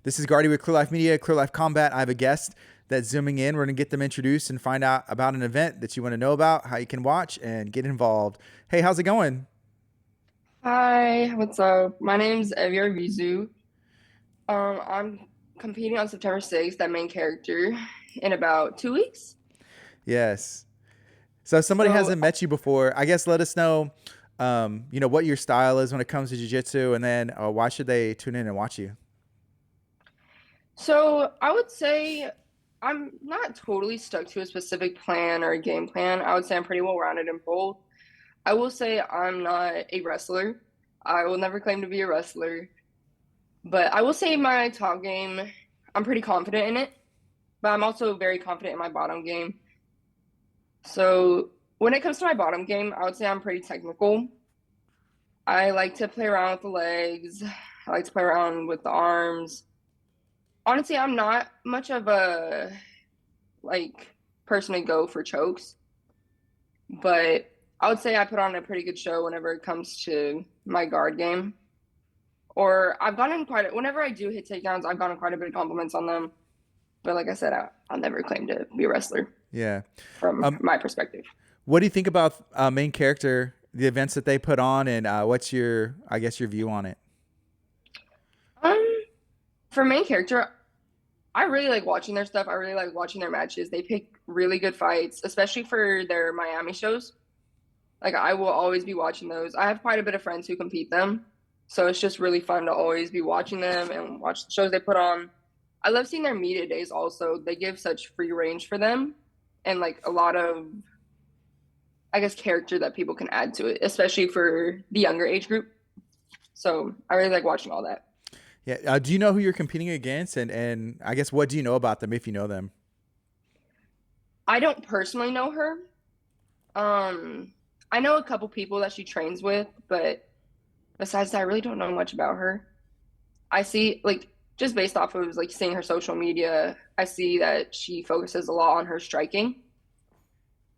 This is Gardy with Clear Life Media, Clear Life Combat. I have a guest that's zooming in. We're going to get them introduced and find out about an event that you want to know about, how you can watch and get involved. Hey, how's it going? Hi, what's up? My name's Evie Arvizu. I'm competing on September 6th, that main character, in about 2 weeks. Yes. So if somebody So, hasn't met you before, I guess let us know, what your style is when it comes to jiu-jitsu, and then why should they tune in and watch you? so I would say I'm not totally stuck to a specific plan or a game plan. I would say I'm pretty well rounded in both. I will say I'm not a wrestler. I will never claim to be a wrestler, but I will say my top game, I'm pretty confident in it, but I'm also very confident in my bottom game. So when it comes to my bottom game, I would say I'm pretty technical. I like to play around with the legs. I like to play around with the arms. Honestly, I'm not much of a like person to go for chokes, but I would say I put on a pretty good show whenever it comes to my guard game. Or I've gotten whenever I do hit takedowns, I've gotten quite a bit of compliments on them. But like I said, I'll never claim to be a wrestler Yeah. from Um, my perspective. what do you think about main character, the events that they put on, and what's your, I guess, your view on it? Um, for main character, I really like watching their stuff. I really like watching their matches. They pick really good fights, especially for their Miami shows. Like I will always be watching those. I have quite a bit of friends who compete them, so it's just really fun to always be watching them and watch the shows they put on. I love seeing their media days also. They give such free range for them and like a lot of, I guess, character that people can add to it, especially for the younger age group. So I really like watching all that. Yeah. Do you know who you're competing against, and I guess what do you know about them if you know them? I don't personally know her. Um, I know a couple people that she trains with, but besides that, I really don't know much about her. I see, like, just based off of like seeing her social media, I see that she focuses a lot on her striking.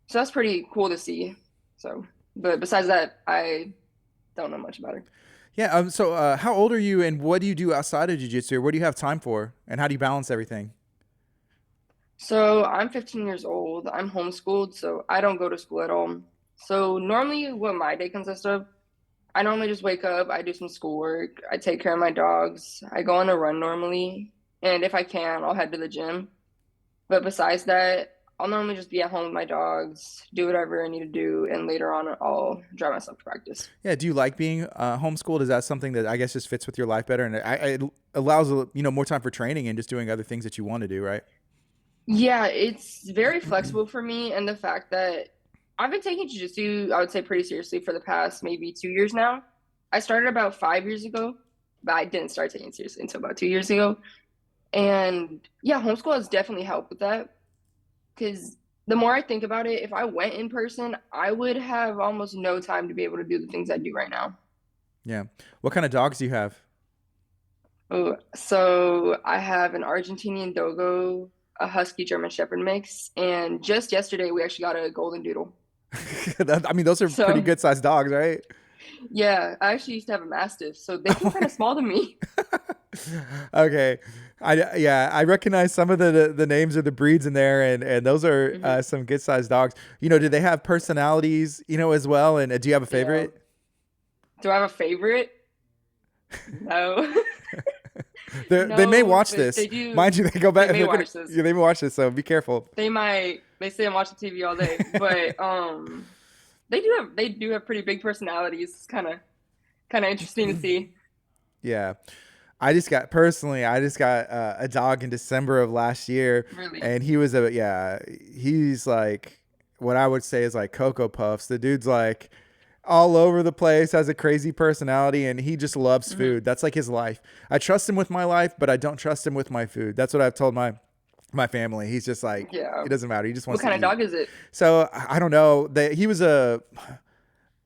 So that's pretty cool to see. So, but besides that, I don't know much about her. Yeah. So, how old are you, and what do you do outside of jiu-jitsu? What do you have time for, and how do you balance everything? So I'm 15 years old. I'm homeschooled, so I don't go to school at all. So normally, what my day consists of, I normally just wake up, I do some schoolwork, I take care of my dogs, I go on a run normally, and if I can, I'll head to the gym. But besides that, I'll normally just be at home with my dogs, do whatever I need to do, and later on, I'll drive myself to practice. Yeah. Do you like being homeschooled? Is that something that I guess just fits with your life better, and it allows more time for training and just doing other things that you want to do, right? Yeah, it's very flexible for me, and the fact that I've been taking jiu-jitsu, I would say pretty seriously for the past maybe 2 years now. I started about 5 years ago, but I didn't start taking it seriously until about 2 years ago. And yeah, homeschool has definitely helped with that because the more I think about it, if I went in person, I would have almost no time to be able to do the things I do right now. Yeah. What kind of dogs do you have? Oh, so I have an Argentinian Dogo, a Husky German Shepherd mix, and just yesterday we actually got a Golden Doodle. I mean, those are pretty So good sized dogs, right? yeah, I actually used to have a Mastiff, so they feel kind of small to me. Okay. Yeah, I recognize some of the names of the breeds in there, and those are Hmm. some good sized dogs. Do they have personalities, as well? And do you have a Yeah. favorite? Do I have a favorite? No. They may No, watch but this, mind you. They go they back. may They're gonna, watch this. yeah, they may watch this, so be careful. They might, they say I'm watching TV all day, but they do have pretty big personalities. It's kind of interesting to see. Yeah. I just got a dog in December of last year, Really. and he's like what I would say is like Cocoa Puffs. The dude's like all over the place, has a crazy personality, and he just loves Hmm. food. That's like his life. I trust him with my life, but I don't trust him with my food. That's what I've told my family. He's just like, Yeah. it doesn't matter. He just What wants to kind of eat. dog is it? So I don't know. He was a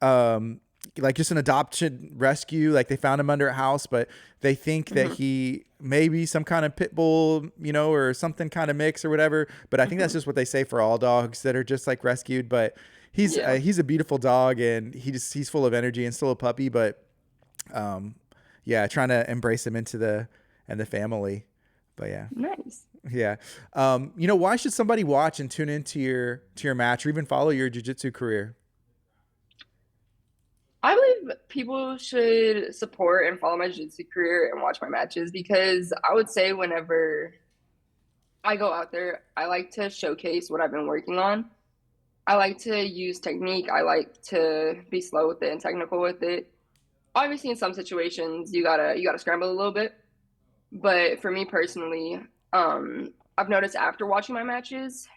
um like just an adoption rescue. Like they found him under a house, but they think that Hmm. he may be some kind of pit bull, or something kind of mix or whatever. But I think that's Hmm. just what they say for all dogs that are just like rescued. But Yeah. he's a beautiful dog, and he's full of energy and still a puppy. But um, yeah, trying to embrace him into the family. But yeah. Nice. Yeah. Why should somebody watch and tune into your match or even follow your jiu-jitsu career? I believe people should support and follow my jiu-jitsu career and watch my matches because I would say whenever I go out there, I like to showcase what I've been working on. I like to use technique. I like to be slow with it and technical with it. Obviously, in some situations, you gotta scramble a little bit. But for me personally, I've noticed after watching my matches,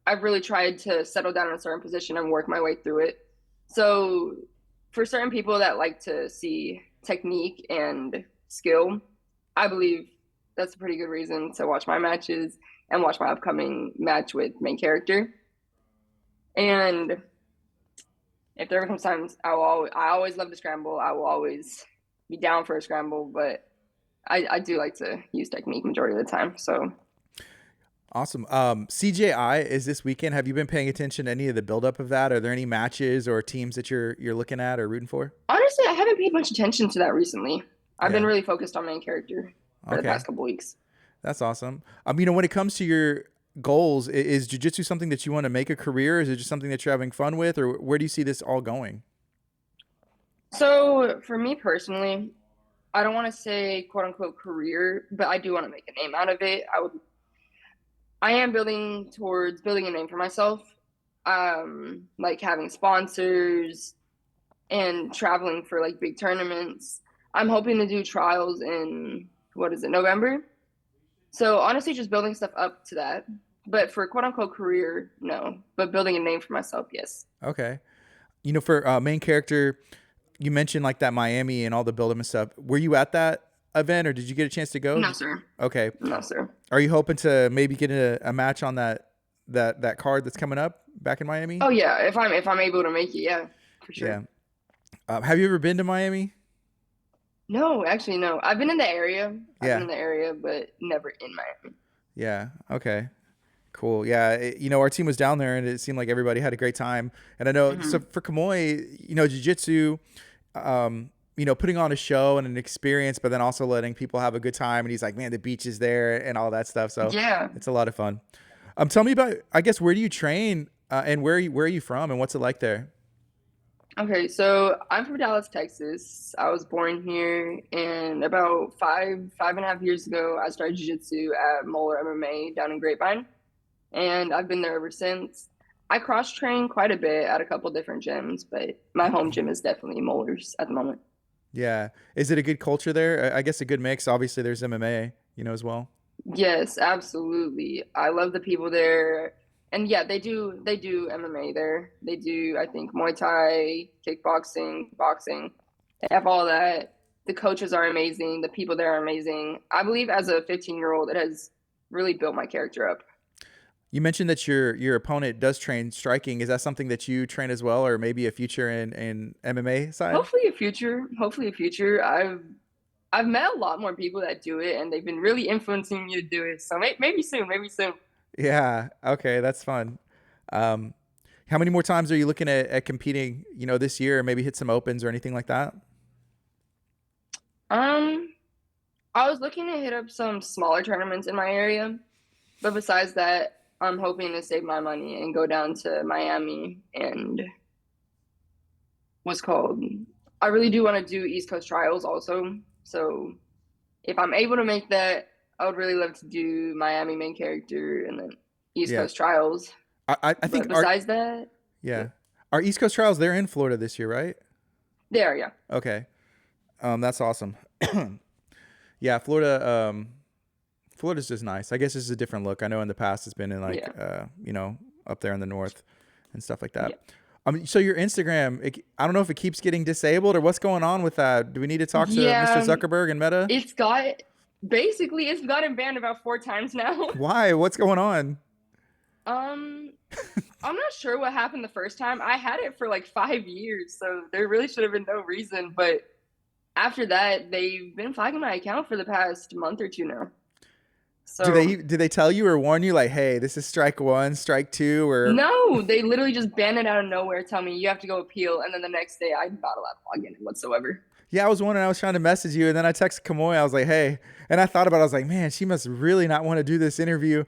I've really tried to settle down in a certain position and work my way through it. So for certain people that like to see technique and skill, I believe that's a pretty good reason to watch my matches and watch my upcoming match with main character. And if there comes times I always love to scramble. I will always be down for a scramble, but I do like to use technique majority of the time. So Awesome. CJI is this weekend. Have you been paying attention to any of the buildup of that? Are there any matches or teams that you're looking at or rooting for? honestly, I haven't paid much attention to that recently. I've been Yeah. really focused on main character for the Okay. past couple weeks. That's awesome. When it comes to your goals, is jiu-jitsu something that you want to make a career? Is it just something that you're having fun with, or where do you see this all going? So for me personally, I don't want to say quote unquote career, but I do want to make a name out of it. I am building towards building a name for myself. Like having sponsors and traveling for like big tournaments. I'm hoping to do trials in what is it, November? So honestly, just building stuff up to that. But for quote unquote career, no. But building a name for myself, yes. Okay. For main character, you mentioned like that Miami and all the buildup and stuff. Were you at that event, or did you get a chance to go? No, sir. Okay. No, sir. Are you hoping to maybe get a match on that card that's coming up back in Miami? Oh yeah, if I'm able to make it, yeah, for Yeah. sure. Have you ever been to Miami? No, actually, no. I've been in the area. I've been Yeah. in the area, but never in Miami. Yeah. Okay. Cool. Yeah. Our team was down there and it seemed like everybody had a great time. And I know, so Hmm. for Kamoy, jiu-jitsu, putting on a show and an experience, but then also letting people have a good time. And he's like, man, the beach is there and all that stuff. So Yeah. it's a lot of fun. Tell me about, I guess, where do you train and where are you from and what's it like there? Okay, so I'm from Dallas, Texas. I was born here, and about 5.5 years ago, I started jiu-jitsu at Moeller MMA down in Grapevine, and I've been there ever since. I cross-train quite a bit at a couple different gyms, but my home gym is definitely Moeller's at the moment. Yeah. Is it a good culture there? I guess a good mix. Obviously, there's MMA, as well. Yes, absolutely. I love the people there. And yeah, they do MMA there. They do, I think, Muay Thai, kickboxing, boxing. They have all that. The coaches are amazing. The people there are amazing. I believe as a 15-year-old, it has really built my character up. You mentioned that your opponent does train striking. Is that something that you train as well, or maybe a future in MMA side? Hopefully a future. I've met a lot more people that do it, and they've been really influencing me to do it. So maybe soon, maybe soon. Yeah. Okay, that's fun. Um, how many more times are you looking at competing? This year, maybe hit some opens or anything like that. Um, I was looking to hit up some smaller tournaments in my area, but besides that, I'm hoping to save my money and go down to Miami and what's called. I really do want to do East Coast trials also. So if I'm able to make that, I would really love to do Miami main character and then East Yeah. Coast trials. I But think our besides that, yeah, yeah our East Coast trials they're in Florida this year, right? there, yeah. Okay. That's awesome. Yeah, Florida. Florida's just nice. I guess this is a different look. I know in the past it's been in like, Yeah. up there in the north and stuff like that. Yeah. So your Instagram, I don't know if it keeps getting disabled or what's going on with that. Do we need to talk to Mr. Yeah, Zuckerberg and Meta? it's got basically it's gotten banned about 4 times now. Why? What's going on? Um, I'm not sure what happened the first time. I had it for like 5 years, so there really should have been no reason. But after that, they've been flagging my account for the past month or two now. So Do they tell you or warn you like, hey, this is strike one, strike two, or no, they literally just ban it out of nowhere, tell me you have to go appeal, and then the next day I'm not allowed to log in whatsoever. Yeah, I was wondering. I was trying to message you, and then I texted Kamoy. I was like, "Hey," and I thought about it. I was like, "Man, she must really not want to do this interview,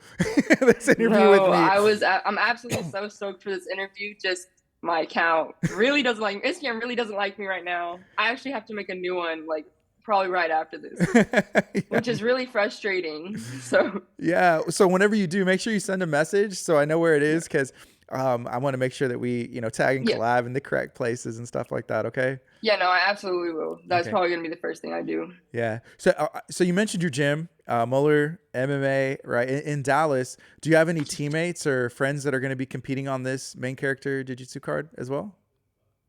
this interview with No, me." I'm absolutely so stoked for this interview. Just my account really doesn't like Instagram really doesn't like me right now. I actually have to make a new one like probably right after this, Yeah. which is really frustrating. So Yeah. So whenever you do, make sure you send a message so I know where it yeah, is, because I want to make sure that we, tag and yeah, collab in the correct places and stuff like that. Okay. yeah. No, I absolutely will. That's Okay. probably gonna be the first thing I do. Yeah. So you mentioned your gym, Muller MMA, right? In Dallas. Do you have any teammates or friends that are going to be competing on this main character jiu-jitsu card as well?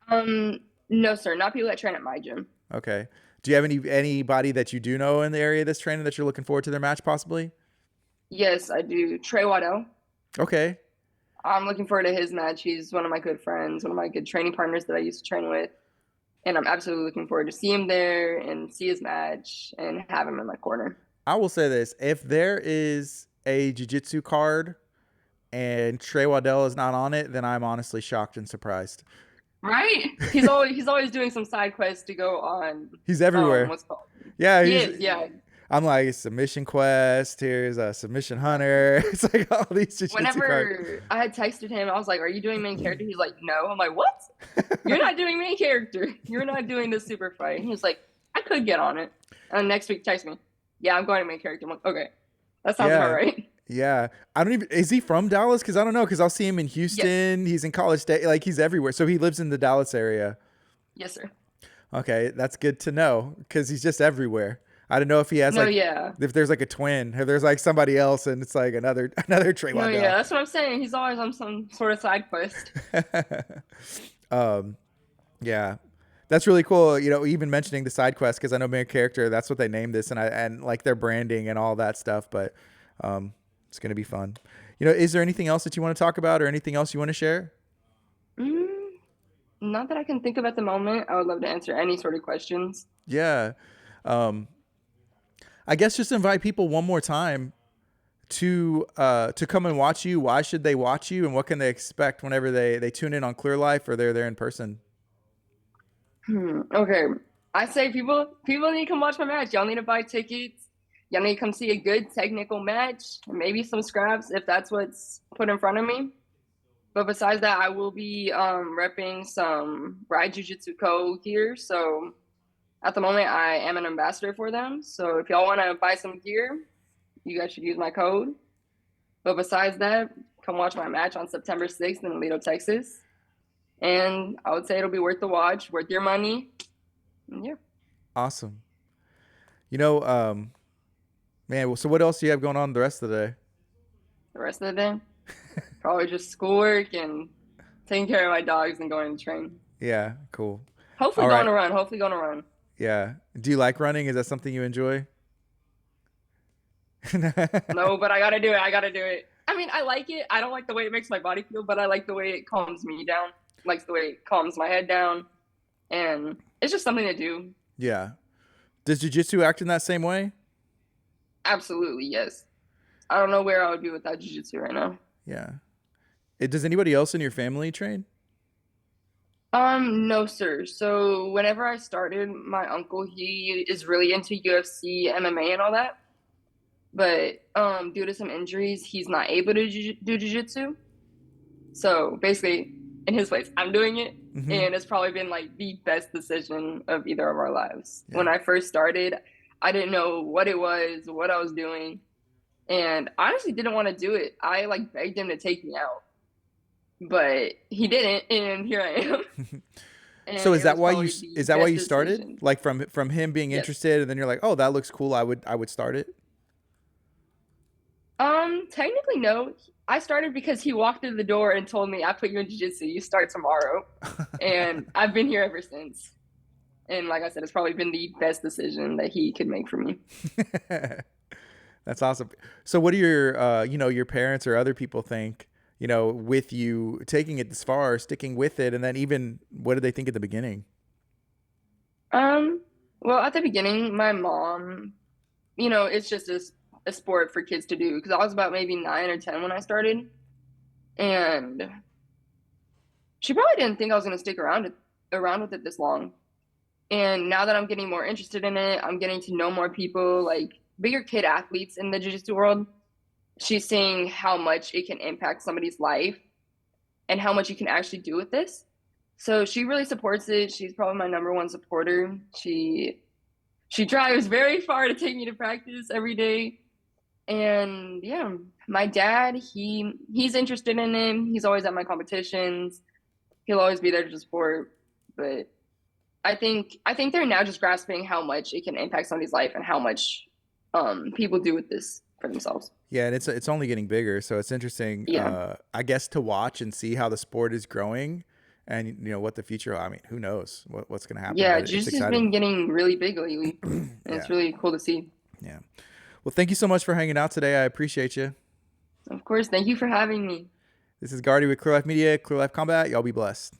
No, sir, not people that train at my gym. Okay. Do you have anybody that you do know in the area that's training that you're looking forward to their match possibly? Yes, I do. Trey Waddell. Okay. I'm looking forward to his match. He's one of my good friends, one of my good training partners that I used to train with. And I'm absolutely looking forward to see him there and see his match and have him in my corner. I will say this: if there is a jiu-jitsu card and Trey Waddell is not on it, then I'm honestly shocked and surprised. Right? He's always doing some side quests to go on He's everywhere. what's called. Yeah, He he's. is, yeah. I'm like submission quest. Here's a submission hunter. It's like all these jiu-jitsu cards. Whenever I had texted him, I was like, "Are you doing main character?" He's like, "No." I'm like, "What? You're not doing main character. You're not doing the super fight." He was like, "I could get on it." And next week, text me. Yeah, I'm going to main character. I'm like, "Okay, that sounds about Yeah, right." yeah. I don't even. Is he from Dallas? Because I don't know. Because I'll see him in Yes, Houston. He's in College State. Like he's everywhere. So he lives in the Dallas area. yes, sir. Okay, that's good to know because he's just everywhere. I don't know if he has No, like yeah, if there's like a twin, if there's like somebody else, and it's like another another Trey no, Waddell. yeah. That's what I'm saying. He's always on some sort of side quest. um, yeah, that's really cool. Even mentioning the side quest because I know main character. That's what they named this, and like their branding and all that stuff. But it's gonna be fun. Is there anything else that you want to talk about, or anything else you want to share? Mm, not that I can think of at the moment. I would love to answer any sort of questions. Yeah, um, I guess just invite people one more time to come and watch you. Why should they watch you, and what can they expect whenever they tune in on Clear Life or they're there in person? Okay. I say people need to come watch my match. Y'all need to buy tickets. Y'all need to come see a good technical match, maybe some scraps if that's what's put in front of me. But besides that, I will be repping some Ride Jiu Jitsu Co. here. So at the moment, I am an ambassador for them. So if y'all want to buy some gear, you guys should use my code. But besides that, come watch my match on September 6th in Alito, Texas. And I would say it'll be worth the watch, worth your money. And yeah, Awesome. You know, Man. So what else do you have going on the rest of the day? the rest of the day, probably just schoolwork and taking care of my dogs and going to train. Yeah, cool. Hopefully All going right. to run. Hopefully going to run. Yeah. Do you like running? Is that something you enjoy? No, but I gotta do it. I gotta do it. I mean, I like it. I don't like the way it makes my body feel, but I like the way it calms me down. Likes the way it calms my head down, and it's just something to do. Yeah. Does jujitsu act in that same way? Absolutely, yes. I don't know where I would be without jiu-jitsu right now. Yeah. Does anybody else in your family train? No, sir. So whenever I started, my uncle, he is really into UFC, MMA, and all that. But due to some injuries, he's not able to do jiu-jitsu. So basically, in his place, I'm doing it, Mm-hmm. and it's probably been like the best decision of either of our lives. Yeah. When I first started, I didn't know what it was, what I was doing, and I honestly didn't want to do it. I like begged him to take me out, but he didn't, and here I am. So And is it that was why you probably the is that why best you started? decision. Like from him being Yes. interested, and then you're like, oh, that looks cool. I would start it. Technically no. I started because he walked through the door and told me, "I put you in jiu-jitsu. You start tomorrow." And I've been here ever since. And like I said, it's probably been the best decision that he could make for me. That's awesome. So what do your parents or other people think, with you taking it this far, sticking with it, and then even what did they think at the beginning? Um, well, at the beginning, my mom, it's just a sport for kids to do because I was about maybe 9 or 10 when I started, and she probably didn't think I was gonna stick around with it this long. And now that I'm getting more interested in it, I'm getting to know more people, like bigger kid athletes in the jiu-jitsu world. She's seeing how much it can impact somebody's life and how much you can actually do with this. So she really supports it. She's probably my number one supporter. She drives very far to take me to practice every day. And yeah, my dad, he's interested in it. He's always at my competitions. He'll always be there to support. But I think they're now just grasping how much it can impact somebody's life and how much people do with this for themselves. Yeah, and it's only getting bigger, so it's interesting, Yeah. I guess, to watch and see how the sport is growing, and what the future. I mean, who knows what's going to happen, Yeah, but it's jiu-jitsu has exciting. been getting really big lately. And it's Yeah, really cool to see. yeah. Well, thank you so much for hanging out today. I appreciate you. Of course, thank you for having me. This is Gardy with Clear Life Media, Clear Life Combat. Y'all be blessed.